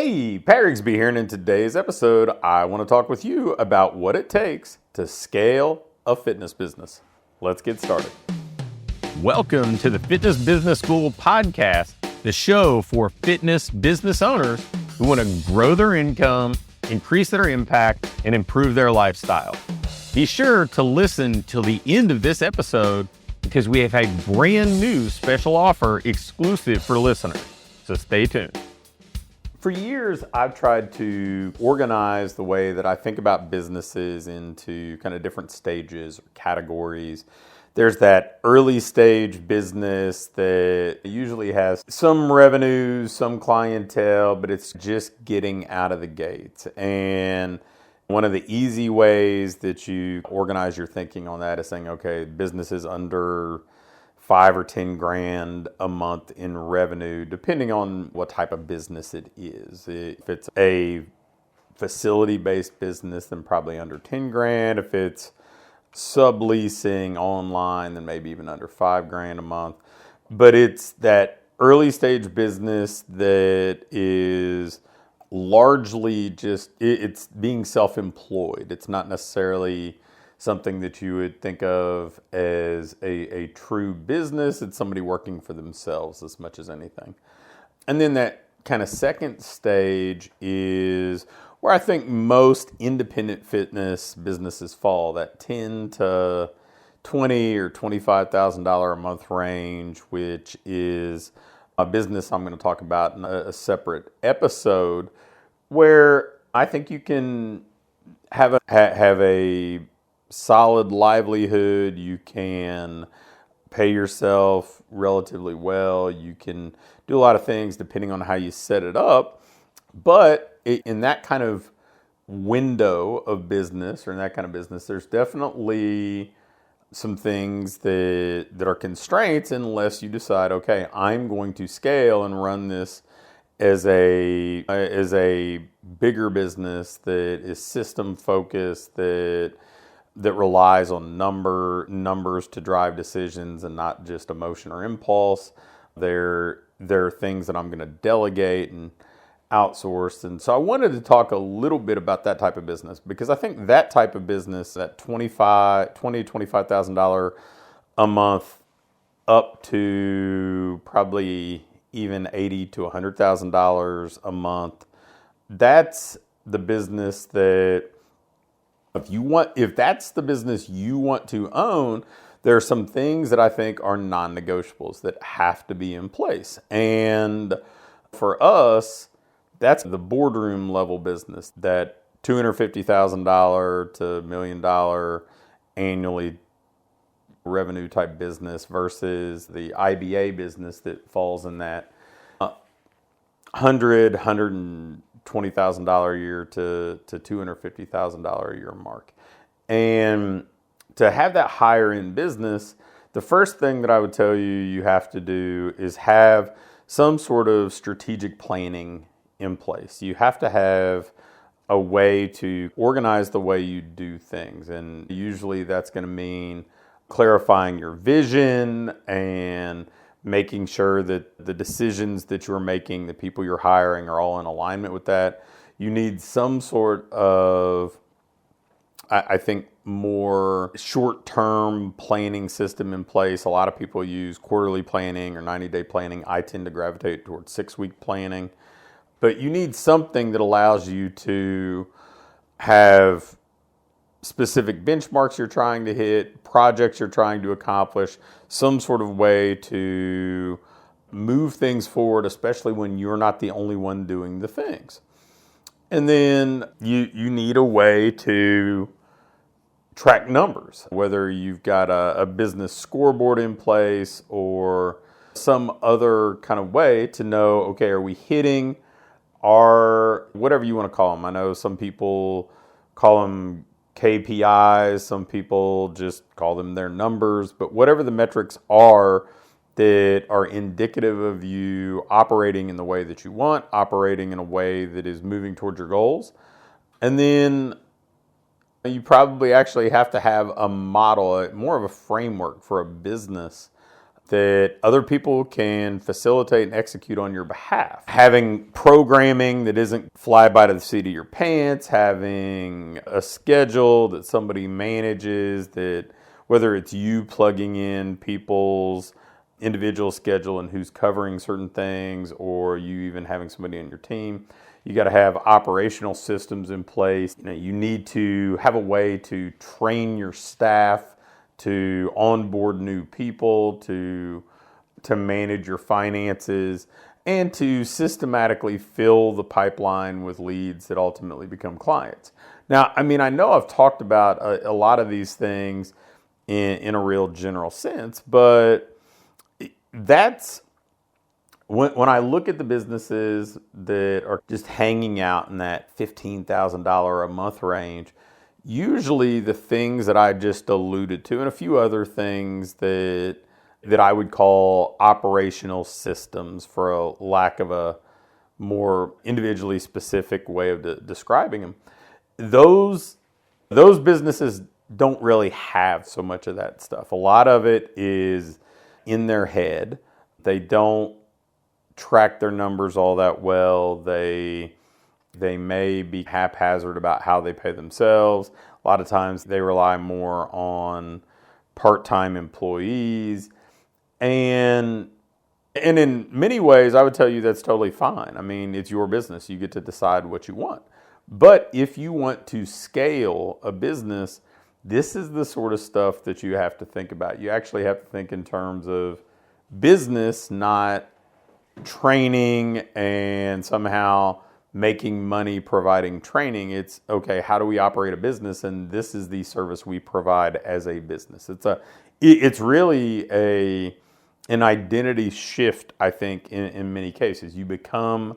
Hey, Pat Rigsby here, and in today's episode, I want to talk with you about what it takes to scale a fitness business. Let's get started. Welcome to the Fitness Business School podcast, the show for fitness business owners who want to grow their income, increase their impact, and improve their lifestyle. Be sure to listen till the end of this episode because we have a brand new special offer exclusive for listeners. So stay tuned. For years, I've tried to organize the way that I think about businesses into kind of different stages or categories. There's that early stage business that usually has some revenue, some clientele, but it's just getting out of the gate. And one of the easy ways that you organize your thinking on that is saying, okay, business is under 5 or 10 grand a month in revenue, depending on what type of business it is. If it's a facility-based business, then probably under 10 grand. If it's subleasing online, then maybe even under 5 grand a month. But it's that early stage business that is largely just, it's being self-employed. It's not necessarily something that you would think of as a true business. It's somebody working for themselves as much as anything. And then that kind of second stage is where I think most independent fitness businesses fall, that $10 to $20 or $25,000 a month range, which is a business I'm going to talk about in a separate episode, where I think you can have a solid livelihood. You can pay yourself relatively well. You can do a lot of things depending on how you set it up. But in that kind of window of business, or in that kind of business, there's definitely some things that are constraints unless you decide, okay, I'm going to scale and run this as a bigger business that is system focused, that relies on numbers to drive decisions and not just emotion or impulse. There are things that I'm going to delegate and outsource. And so I wanted to talk a little bit about that type of business, because I think that type of business, that $25,000 a month up to probably even $80,000 to $100,000 a month, that's the business that if that's the business you want to own, there are some things that I think are non-negotiables that have to be in place. And for us, that's the boardroom level business, that $250,000 to $1 million annually revenue type business versus the IBA business that falls in that $120,000 a year to $250,000 a year mark. And to have that higher end business, the first thing that I would tell you have to do is have some sort of strategic planning in place. You have to have a way to organize the way you do things. And usually that's going to mean clarifying your vision and making sure that the decisions that you're making, the people you're hiring, are all in alignment with that. You need some sort of, I think, more short-term planning system in place. A lot of people use quarterly planning or 90-day planning. I tend to gravitate towards 6-week planning. But you need something that allows you to have specific benchmarks you're trying to hit, projects you're trying to accomplish, some sort of way to move things forward, especially when you're not the only one doing the things. And then you need a way to track numbers, whether you've got a business scoreboard in place or some other kind of way to know, okay, are we hitting our, whatever you want to call them. I know some people call them KPIs, some people just call them their numbers, but whatever the metrics are that are indicative of you operating in the way that you want, operating in a way that is moving towards your goals. And then you probably actually have to have a model, more of a framework for a business that other people can facilitate and execute on your behalf. Having programming that isn't fly by the seat of your pants, having a schedule that somebody manages, that whether it's you plugging in people's individual schedule and who's covering certain things, or you even having somebody on your team. You got to have operational systems in place. You need to have a way to train your staff, to onboard new people, to manage your finances, and to systematically fill the pipeline with leads that ultimately become clients. Now, I know I've talked about a lot of these things in a real general sense, but that's when I look at the businesses that are just hanging out in that $15,000 a month range. Usually the things that I just alluded to and a few other things that I would call operational systems, for a lack of a more individually specific way of describing them, those businesses don't really have so much of that stuff. A lot of it is in their head. They don't track their numbers all that well. They may be haphazard about how they pay themselves. A lot of times they rely more on part-time employees. And in many ways, I would tell you that's totally fine. It's your business. You get to decide what you want. But if you want to scale a business, this is the sort of stuff that you have to think about. You actually have to think in terms of business, not training and somehow making money providing training. It's okay, how do we operate a business? And this is the service we provide as a business. It's really an identity shift, I think, in many cases. You become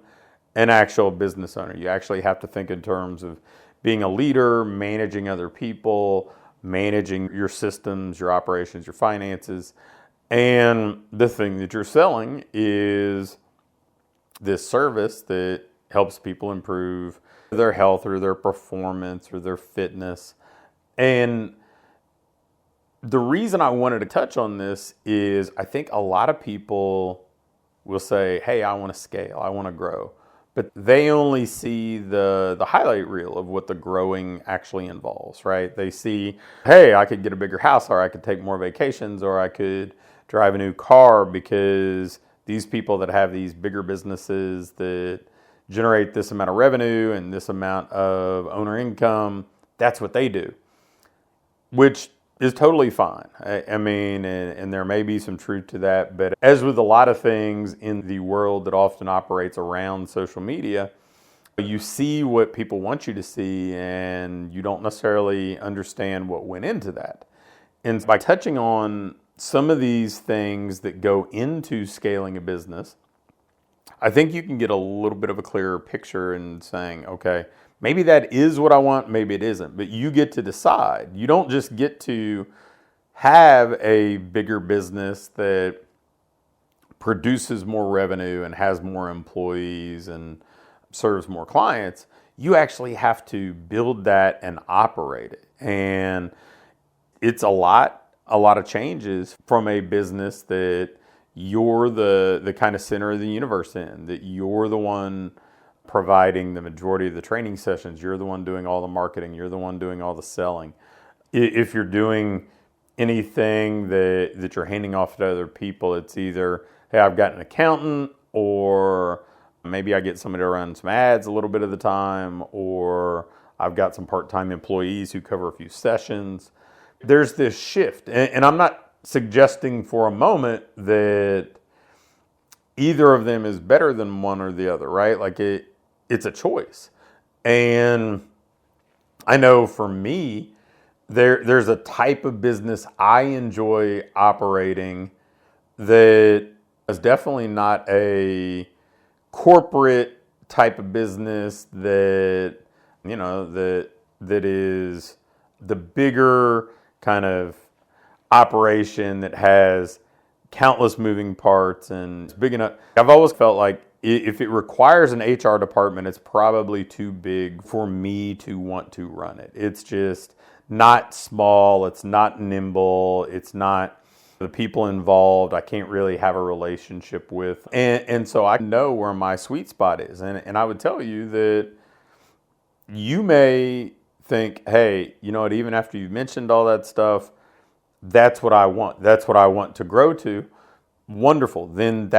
an actual business owner. You actually have to think in terms of being a leader, managing other people, managing your systems, your operations, your finances. And the thing that you're selling is this service that helps people improve their health or their performance or their fitness. And the reason I wanted to touch on this is I think a lot of people will say, hey, I want to scale, I want to grow. But they only see the highlight reel of what the growing actually involves, right? They see, hey, I could get a bigger house, or I could take more vacations, or I could drive a new car, because these people that have these bigger businesses that generate this amount of revenue and this amount of owner income, that's what they do, which is totally fine. And there may be some truth to that, but as with a lot of things in the world that often operates around social media, you see what people want you to see, and you don't necessarily understand what went into that. And by touching on some of these things that go into scaling a business, I think you can get a little bit of a clearer picture in saying, okay, maybe that is what I want, maybe it isn't, but you get to decide. You don't just get to have a bigger business that produces more revenue and has more employees and serves more clients. You actually have to build that and operate it. And it's a lot of changes from a business that you're the kind of center of the universe in, that you're the one providing the majority of the training sessions, you're the one doing all the marketing, you're the one doing all the selling. If you're doing anything that you're handing off to other people, it's either, hey, I've got an accountant, or maybe I get somebody to run some ads a little bit of the time, or I've got some part-time employees who cover a few sessions. There's this shift, and I'm not suggesting for a moment that either of them is better than one or the other, right? Like it's a choice. And I know for me, there's a type of business I enjoy operating that is definitely not a corporate type of business that, that is the bigger kind of operation that has countless moving parts and it's big enough. I've always felt like if it requires an HR department, it's probably too big for me to want to run it. It's just not small. It's not nimble. It's not the people involved I can't really have a relationship with. And so I know where my sweet spot is. And I would tell you that you may think, hey, you know what, even after you've mentioned all that stuff, that's what I want. That's what I want to grow to. Wonderful. Then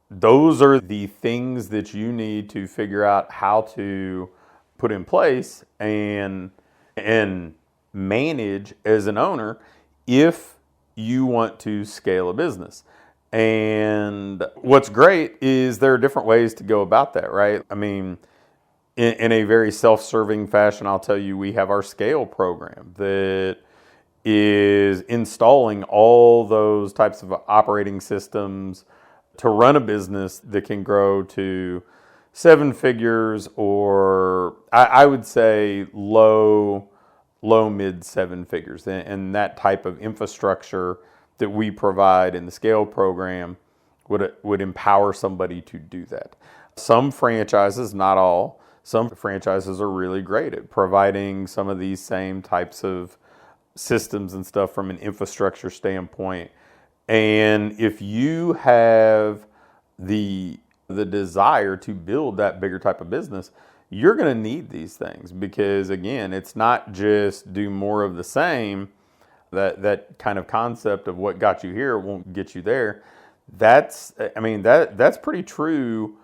those are the things that you need to figure out how to put in place and manage as an owner if you want to scale a business. And what's great is there are different ways to go about that, right? I mean, in a very self-serving fashion, I'll tell you, we have our scale program that is installing all those types of operating systems to run a business that can grow to 7 figures, or I would say low mid 7 figures. And that type of infrastructure that we provide in the scale program would empower somebody to do that. Some franchises, not all, some franchises are really great at providing some of these same types of systems and stuff from an infrastructure standpoint. And if you have the desire to build that bigger type of business, you're going to need these things, because again, it's not just do more of the same. That kind of concept of what got you here won't get you there. That's pretty true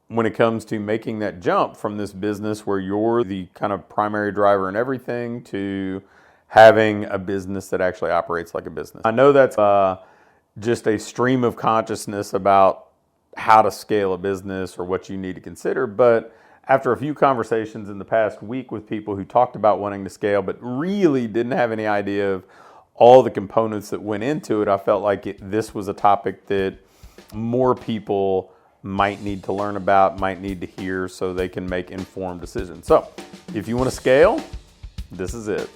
when it comes to making that jump from this business where you're the kind of primary driver in everything to having a business that actually operates like a business. I know that's just a stream of consciousness about how to scale a business or what you need to consider, but after a few conversations in the past week with people who talked about wanting to scale but really didn't have any idea of all the components that went into it, I felt like this was a topic that more people might need to learn about, might need to hear, so they can make informed decisions. So if you want to scale, this is it.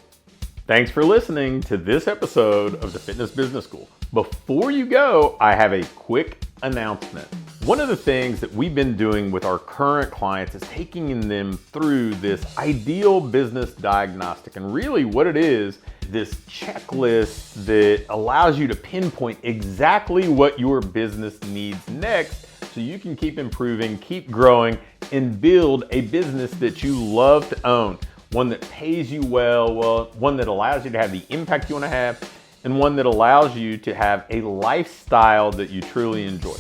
Thanks for listening to this episode of the Fitness Business School. Before you go, I have a quick announcement. One of the things that we've been doing with our current clients is taking them through this ideal business diagnostic. And really what it is, this checklist that allows you to pinpoint exactly what your business needs next so you can keep improving, keep growing, and build a business that you love to own. One that pays you well, one that allows you to have the impact you want to have, and one that allows you to have a lifestyle that you truly enjoy.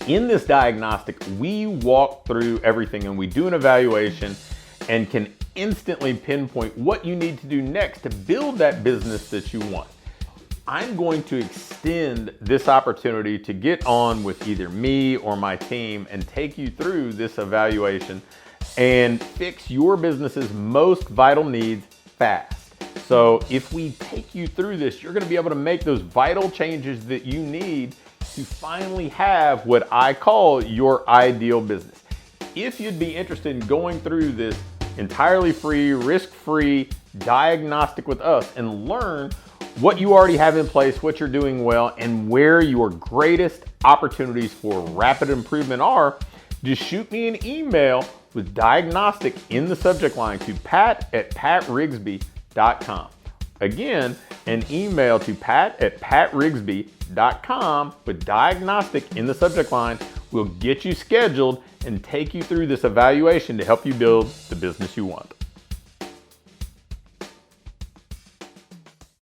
In this diagnostic, we walk through everything and we do an evaluation and can instantly pinpoint what you need to do next to build that business that you want. I'm going to extend this opportunity to get on with either me or my team and take you through this evaluation and fix your business's most vital needs fast. So if we take you through this, you're going to be able to make those vital changes that you need to finally have what I call your ideal business. If you'd be interested in going through this entirely free, risk-free diagnostic with us and learn what you already have in place, what you're doing well, and where your greatest opportunities for rapid improvement are, just shoot me an email with diagnostic in the subject line to pat@patrigsby.com. Again, an email to pat@patrigsby.com with diagnostic in the subject line will get you scheduled and take you through this evaluation to help you build the business you want.